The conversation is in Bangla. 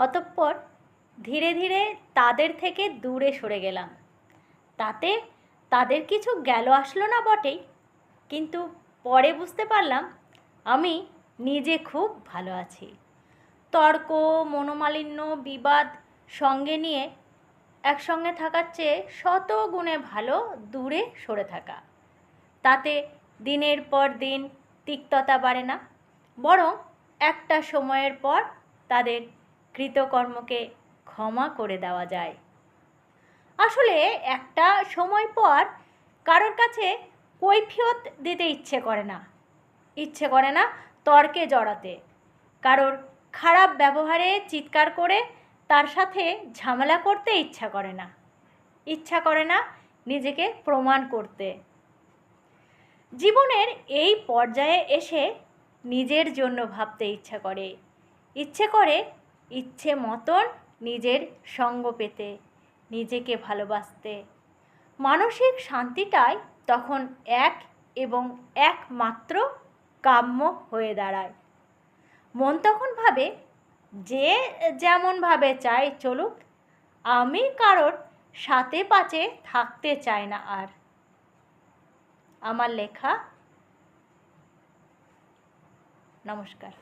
অতঃপর ধীরে ধীরে তাদের থেকে দূরে সরে গেলাম। তাতে তাদের কিছু গেল আসলো না বটেই, কিন্তু পরে বুঝতে পারলাম আমি নিজে খুব ভালো আছি। তর্ক, মনোমালিন্য, বিবাদ সঙ্গে নিয়ে একসঙ্গে থাকার চেয়ে শত গুণে ভালো দূরে সরে থাকা। তাতে দিনের পর দিন তিক্ততা বাড়ে না, বরং একটা সময়ের পর তাদের কৃতকর্মকে ক্ষমা করে দেওয়া যায়। আসলে একটা সময় পর কারোর কাছে কৈফিয়ত দিতে ইচ্ছে করে না তর্কে জড়াতে, কারোর খারাপ ব্যবহারে চিৎকার করে তার সাথে ঝামেলা করতে ইচ্ছা করে না নিজেকে প্রমাণ করতে। জীবনের এই পর্যায়ে এসে নিজের জন্য ভাবতে ইচ্ছে করে ইচ্ছে মতন নিজের সঙ্গ পেতে, নিজেকে ভালোবাসতে। মানসিক শান্তিটাই তখন এক এবং একমাত্র কাম্য হয়ে দাঁড়ায়। মন তখন ভাবে, যে যেমনভাবে চায় চলুক, আমি কারোর সাথে পাচে থাকতে চাই না আর। আমার লেখা। নমস্কার।